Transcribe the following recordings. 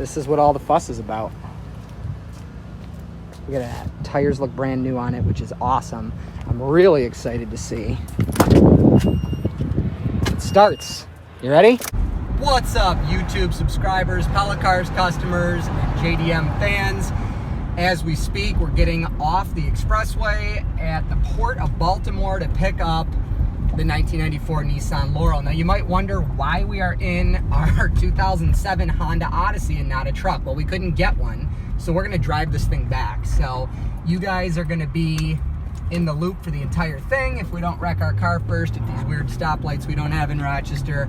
this is what all the fuss is about. Look at that. Tires look brand new on it, which is awesome. I'm really excited to see. It starts. You ready? What's up, YouTube subscribers, Pelicars customers, and JDM fans? As we speak, we're getting off the expressway at the port of Baltimore to pick up the 1994 Nissan Laurel. Now, you might wonder why we are in our 2007 Honda Odyssey and not a truck. Well, we couldn't get one, so we're gonna drive this thing back. So you guys are gonna be in the loop for the entire thing. If we don't wreck our car first at these weird stoplights we don't have in Rochester,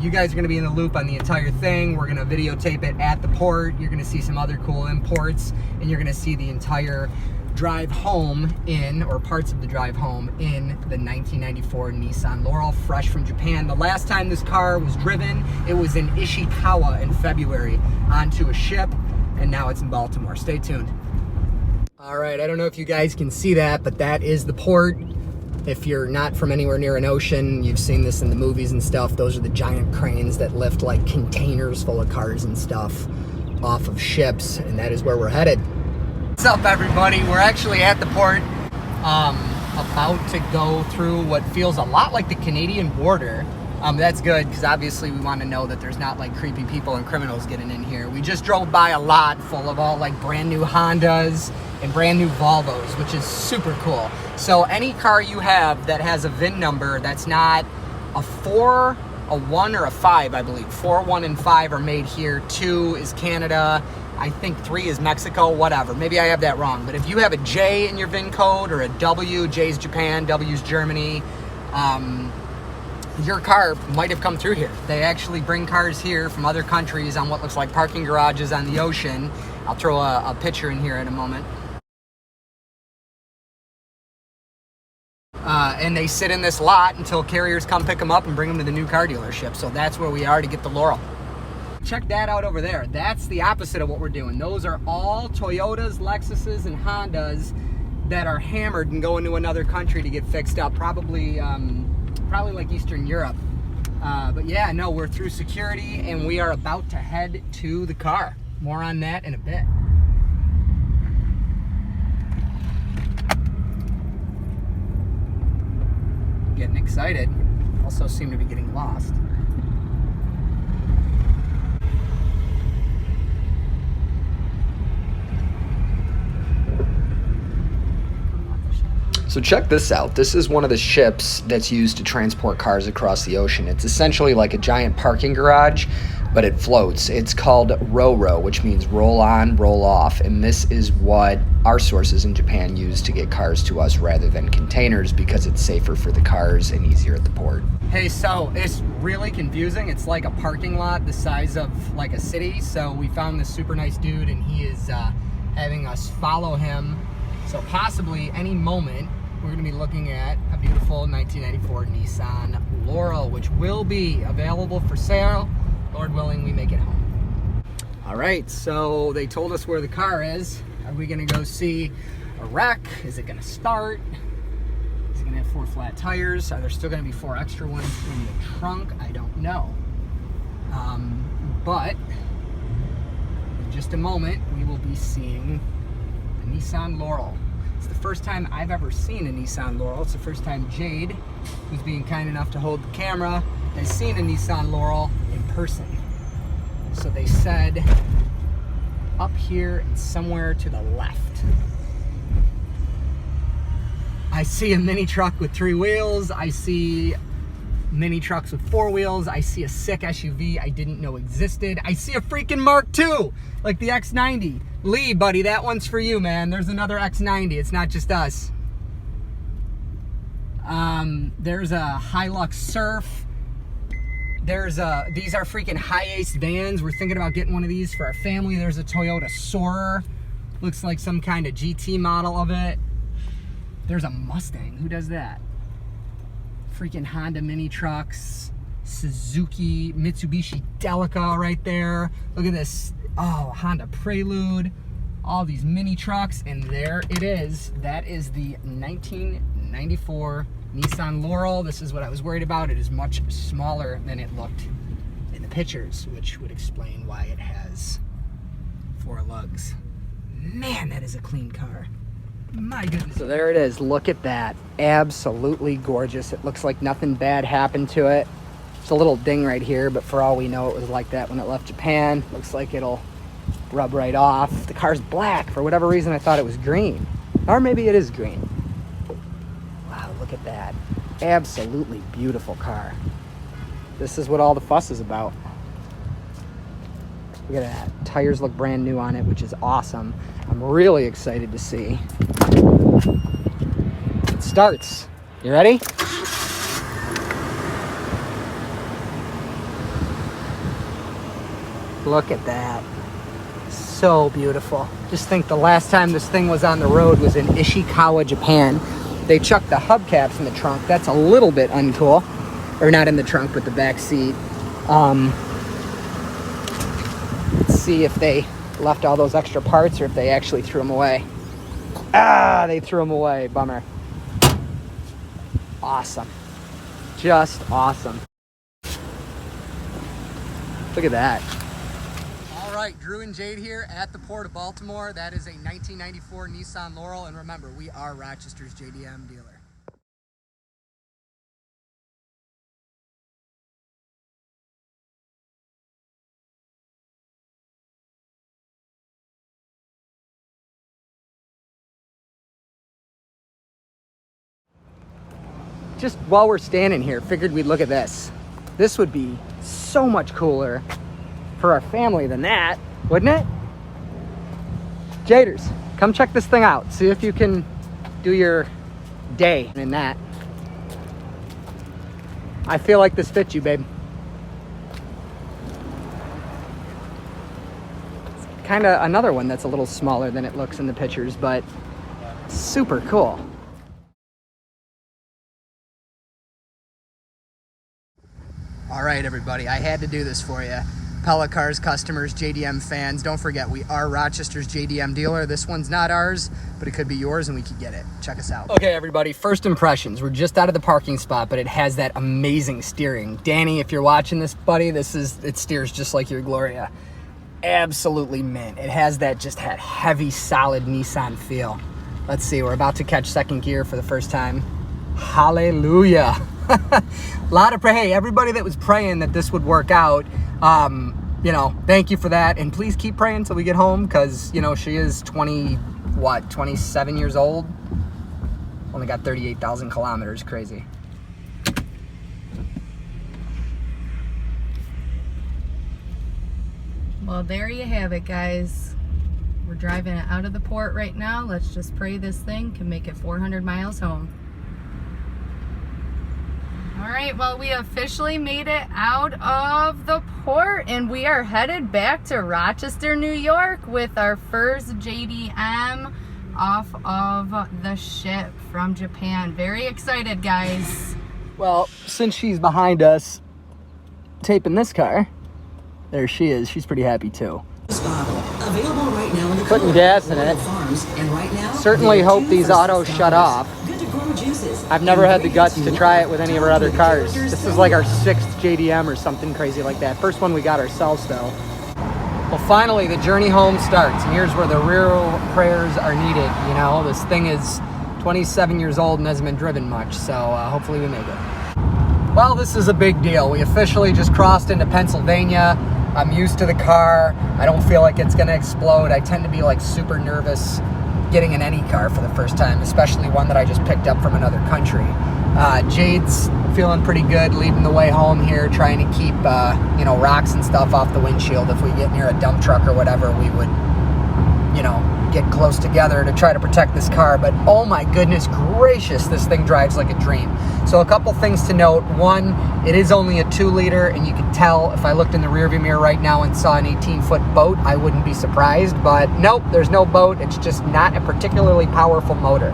you guys are gonna be in the loop on the entire thing. We're gonna videotape it at the port. You're gonna see some other cool imports, and you're gonna see the entire drive home in, or parts of the drive home in, the 1994 Nissan Laurel, fresh from Japan. The last time this car was driven, it was in Ishikawa in February onto a ship, and now it's in Baltimore. Stay tuned. All right, I don't know if you guys can see that, but that is the port. If you're not from anywhere near an ocean, you've seen this in the movies and stuff. Those are the giant cranes that lift like containers full of cars and stuff off of ships, and that is where we're headed. What's up, everybody? We're actually at the port, about to go through what feels a lot like the Canadian border. That's good, because obviously we want to know that there's not like creepy people and criminals getting in here. We just drove by a lot full of all like brand new Hondas and brand new Volvos, which is super cool. So any car you have that has a VIN number that's not a 4, a 1, or a 5, I believe. 4, 1, and 5 are made here. 2 is Canada. I think 3 is Mexico, whatever. Maybe I have that wrong. But if you have a J in your VIN code, or a W, J's Japan, W's Germany, your car might have come through here. They actually bring cars here from other countries on what looks like parking garages on the ocean. I'll throw a picture in here in a moment. And they sit in this lot until carriers come pick them up and bring them to the new car dealership. So that's where we are to get the Laurel. Check that out over there. That's the opposite of what we're doing. Those are all Toyotas, Lexuses, and Hondas that are hammered and go into another country to get fixed up. Probably like Eastern Europe. But yeah, no, we're through security and we are about to head to the car. More on that in a bit. Getting excited. Also seem to be getting lost. So check this out. This is one of the ships that's used to transport cars across the ocean. It's essentially like a giant parking garage, but it floats. It's called Ro-Ro, which means roll on, roll off. And this is what our sources in Japan use to get cars to us rather than containers, because it's safer for the cars and easier at the port. Hey, so it's really confusing. It's like a parking lot the size of like a city. So we found this super nice dude, and he is having us follow him. So possibly any moment, we're going to be looking at a beautiful 1994 Nissan Laurel, which will be available for sale. Lord willing, we make it home. All right, so they told us where the car is. Are we going to go see a wreck? Is it going to start? Is it going to have 4 flat tires? Are there still going to be 4 extra ones in the trunk? I don't know. But in just a moment, we will be seeing the Nissan Laurel. It's the first time I've ever seen a Nissan Laurel. It's the first time Jade, who's being kind enough to hold the camera, has seen a Nissan Laurel in person. So they said up here and somewhere to the left. I see a mini truck with 3 wheels. I see mini trucks with 4 wheels. I see a sick SUV I didn't know existed. I see a freaking Mark II, like the X90. Lee, buddy, that one's for you, man. There's another X90. It's not just us. There's a Hilux Surf. These are freaking high-ace vans. We're thinking about getting one of these for our family. There's a Toyota Soarer. Looks like some kind of GT model of it. There's a Mustang. Who does that? Freaking Honda mini trucks. Suzuki, Mitsubishi Delica right there. Look at this. Oh, Honda Prelude. All these mini trucks. And there it is. That is the 1994 Nissan Laurel. This is what I was worried about. It is much smaller than it looked in the pictures, which would explain why it has dogs. Man, that is a clean car. My goodness. So there it is. Look at that. Absolutely gorgeous. It looks like nothing bad happened to it. It's a little ding right here, but for all we know, it was like that when it left Japan. Looks like it'll rub right off. The car's black. For whatever reason, I thought it was green. Or maybe it is green. Wow, look at that. Absolutely beautiful car. This is what all the fuss is about. Look at that. Tires look brand new on it, which is awesome. I'm really excited to see. It starts. You ready? Look at that. So beautiful. Just think the last time this thing was on the road was in Ishikawa, Japan. They chucked the hubcaps in the trunk. That's a little bit uncool. Or not in the trunk, but the back seat. Let's see if they left all those extra parts or if they actually threw them away. Ah, they threw them away. Bummer. Awesome. Just awesome. Look at that. All right, Drew and Jade here at the Port of Baltimore. That is a 1994 Nissan Laurel. And remember, we are Rochester's JDM dealer. Just while we're standing here, figured we'd look at this. This would be so much cooler for our family than that, wouldn't it? Jaders, come check this thing out. See if you can do your day in that. I feel like this fits you, babe. It's kind of another one that's a little smaller than it looks in the pictures, but super cool. All right, everybody, I had to do this for you. Pella Cars customers, JDM fans, don't forget, we are Rochester's JDM dealer. This one's not ours, but it could be yours and we could get it. Check us out. Okay, everybody, first impressions. We're just out of the parking spot, but it has that amazing steering. Danny, if you're watching this, buddy, it steers just like your Gloria. Absolutely mint. It has that heavy, solid Nissan feel. Let's see, we're about to catch second gear for the first time. Hallelujah. Hey, everybody that was praying that this would work out, you know, thank you for that. And please keep praying till we get home because, you know, she is 27 years old. Only got 38,000 kilometers. Crazy. Well, there you have it, guys. We're driving it out of the port right now. Let's just pray this thing can make it 400 miles home. All right, well, we officially made it out of the port and we are headed back to Rochester, New York with our first JDM off of the ship from Japan. Very excited, guys. Well, since she's behind us taping this car, there she is. She's pretty happy too. Available right now in the Putting gas in it. and right now, Certainly hope these autos shut off. Good to grow juices. I've never had the guts to try it with any of our other cars. This is like our 6th JDM or something crazy like that. First one we got ourselves though. Well, finally the journey home starts, and here's where the real prayers are needed. You know, this thing is 27 years old and hasn't been driven much, so hopefully we make it. Well, this is a big deal. We officially just crossed into Pennsylvania. I'm used to the car. I don't feel like it's gonna explode. I tend to be like super nervous getting in any car for the first time, especially one that I just picked up from another country. Jade's feeling pretty good leading the way home here, trying to keep you know, rocks and stuff off the windshield. If we get near a dump truck or whatever, we would, you know, get close together to try to protect this car. But oh my goodness gracious, this thing drives like a dream. So a couple things to note. One, it is only a 2-liter, and you can tell if I looked in the rearview mirror right now and saw an 18-foot boat, I wouldn't be surprised. But nope, there's no boat. It's just not a particularly powerful motor.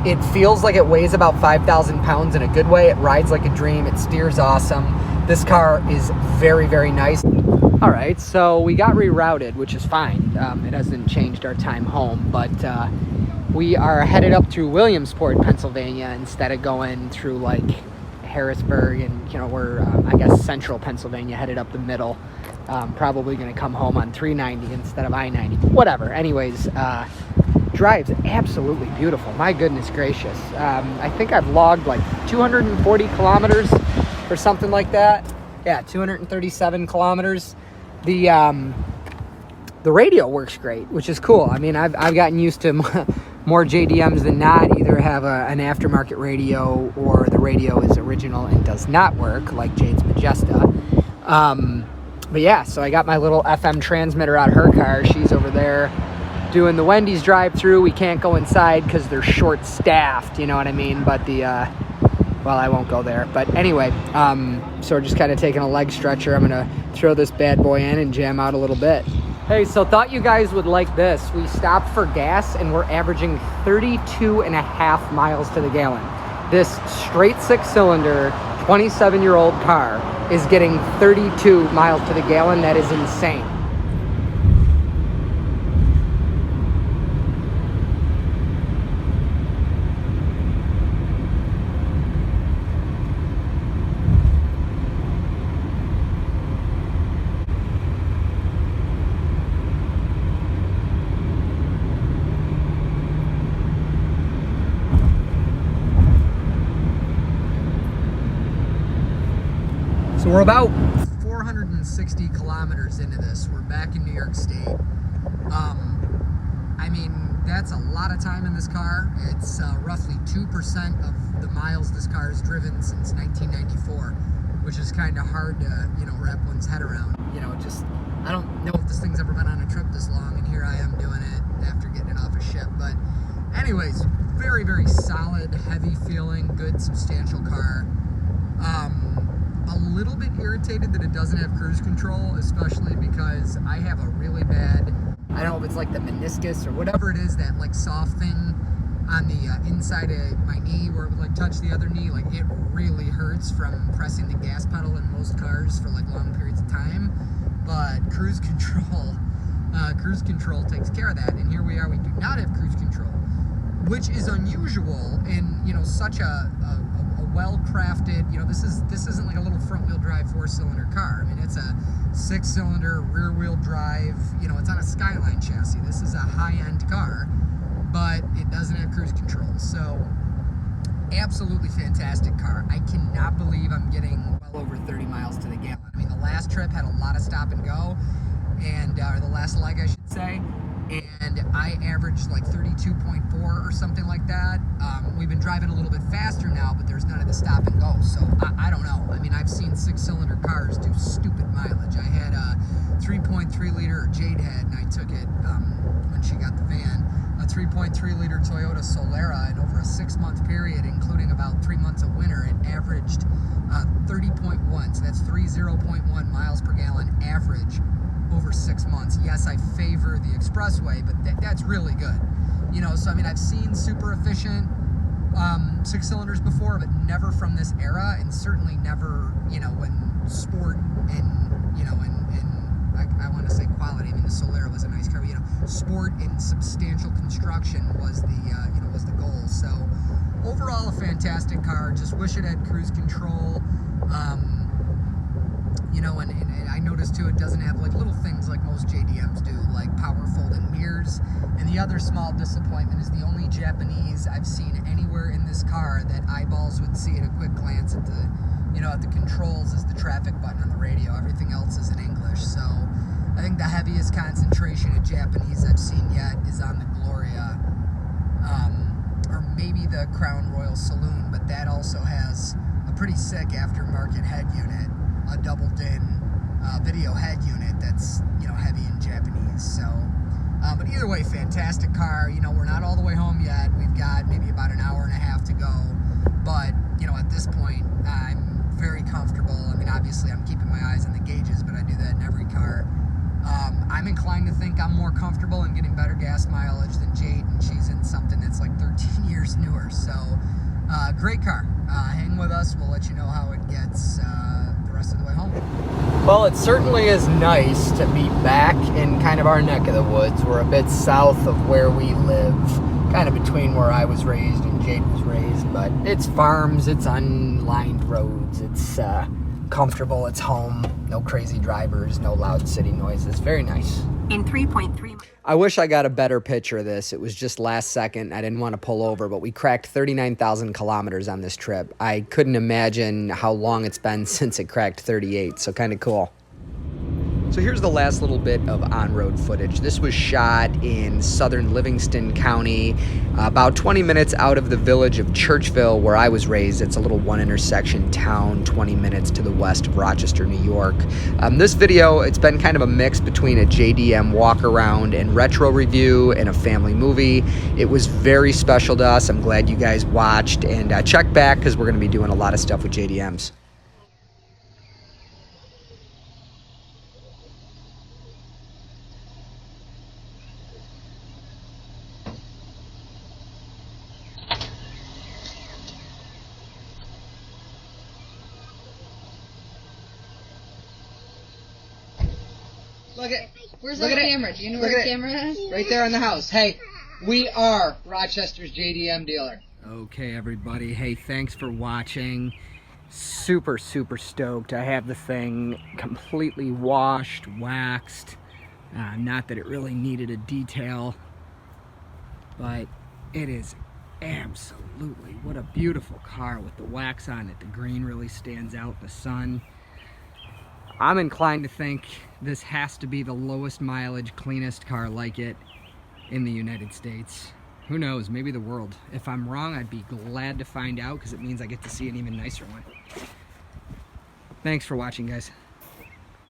It feels like it weighs about 5,000 pounds in a good way. It rides like a dream. It steers awesome. This car is very, very nice. All right, so we got rerouted, which is fine. It hasn't changed our time home, but we are headed up through Williamsport, Pennsylvania, instead of going through like Harrisburg, and you know, we're I guess central Pennsylvania, headed up the middle. Probably going to come home on 390 instead of I-90. Whatever. Anyways, drives absolutely beautiful. My goodness gracious. I think I've logged like 240 kilometers or something like that. Yeah, 237 kilometers. The radio works great, which is cool. I mean, I've gotten used to more JDMs than not either have an aftermarket radio or the radio is original and does not work, like Jade's Majesta. But yeah, so I got my little FM transmitter out of her car. She's over there doing the Wendy's drive-through. We can't go inside because they're short-staffed, you know what I mean? But well, I won't go there. But anyway, so we're just kind of taking a leg stretcher. I'm going to throw this bad boy in and jam out a little bit. Hey, so thought you guys would like this. We stopped for gas and we're averaging 32.5 miles to the gallon. This straight six-cylinder, 27-year-old car is getting 32 miles to the gallon. That is insane. So we're about 460 kilometers into this. We're back in New York State. I mean, that's a lot of time in this car. It's roughly 2% of the miles this car has driven since 1994, which is kind of hard to, wrap one's head around. Just, I don't know if this thing's ever been on a trip this long, and here I am doing it after getting it off a ship. But anyways, very, very solid, heavy feeling, good, substantial car. A little bit irritated that it doesn't have cruise control, especially because I have a really bad, I don't know if it's like the meniscus or whatever it is, that like soft thing on the inside of my knee where it would like touch the other knee. Like it really hurts from pressing the gas pedal in most cars for like long periods of time. But cruise control takes care of that. And here we are, we do not have cruise control, which is unusual in, such a well-crafted, this isn't like a little front-wheel drive 4-cylinder car. I mean, it's a 6-cylinder rear-wheel drive, it's on a Skyline chassis. This is a high-end car, but it doesn't have cruise control. So, absolutely fantastic car. I cannot believe I'm getting well over 30 miles to the gallon. I mean, the last trip had a lot of stop and go, and or the last leg, I should say, and I averaged like 32.4 or something like that. We've been driving a little bit faster now, but there's none of the stop and go, so I don't know. I mean, I've seen 6-cylinder cars do stupid mileage. I had a 3.3-liter Jade had, and I took it when she got the van, a 3.3-liter Toyota Solera, and over a 6-month period, including about 3 months of winter, it averaged 30.1, so that's 30.1 miles per gallon average over 6 months. Yes, I favor the expressway, but that's really good. So I mean, I've seen super efficient 6-cylinders before, but never from this era, and certainly never, when sport and, I want to say quality. I mean, the Solera was a nice car, sport and substantial construction was the goal. So overall, a fantastic car. Just wish it had cruise control. And I noticed too, it doesn't have like little things like most JDMs do, like power folding mirrors. And the other small disappointment is the only Japanese I've seen anywhere in this car that eyeballs would see at a quick glance at the, at the controls is the traffic button on the radio. Everything else is in English. So I think the heaviest concentration of Japanese I've seen yet is on the Gloria, or maybe the Crown Royal Saloon, but that also has a pretty sick aftermarket head unit, a double din video head unit that's heavy in Japanese. So but either way, fantastic car. We're not all the way home yet. We've got maybe about an hour and a half to go, but at this point I'm very comfortable. I mean, obviously I'm keeping my eyes on the gauges, but I do that in every car. I'm inclined to think I'm more comfortable and getting better gas mileage than Jade, and she's in something that's like 13 years newer. So great car. Hang with us. We'll let you know how it gets the rest of the way home. Well, it certainly is nice to be back in kind of our neck of the woods. We're a bit south of where we live, kind of between where I was raised and Jade was raised, but it's farms, it's unlined roads, it's comfortable. It's home. No crazy drivers, no loud city noises. Very nice. In 3.3. I wish I got a better picture of this. It was just last second. I didn't want to pull over, but we cracked 39,000 kilometers on this trip. I couldn't imagine how long it's been since it cracked 38, so kind of cool. So here's the last little bit of on-road footage. This was shot in southern Livingston County, about 20 minutes out of the village of Churchville, where I was raised. It's a little one-intersection town, 20 minutes to the west of Rochester, New York. This video, it's been kind of a mix between a JDM walk-around and retro review and a family movie. It was very special to us. I'm glad you guys watched, and check back because we're going to be doing a lot of stuff with JDMs. Look at, Where's look our at it. camera? Do you know Look where at the it. camera is? Right there on the house. Hey, we are Rochester's JDM dealer. Okay, everybody. Hey, thanks for watching. Super, super stoked. I have the thing completely washed, waxed. Not that it really needed a detail, but it is absolutely, what a beautiful car with the wax on it. The green really stands out in the sun. I'm inclined to think this has to be the lowest mileage, cleanest car like it in the United States. Who knows, maybe the world. If I'm wrong, I'd be glad to find out because it means I get to see an even nicer one. Thanks for watching, guys.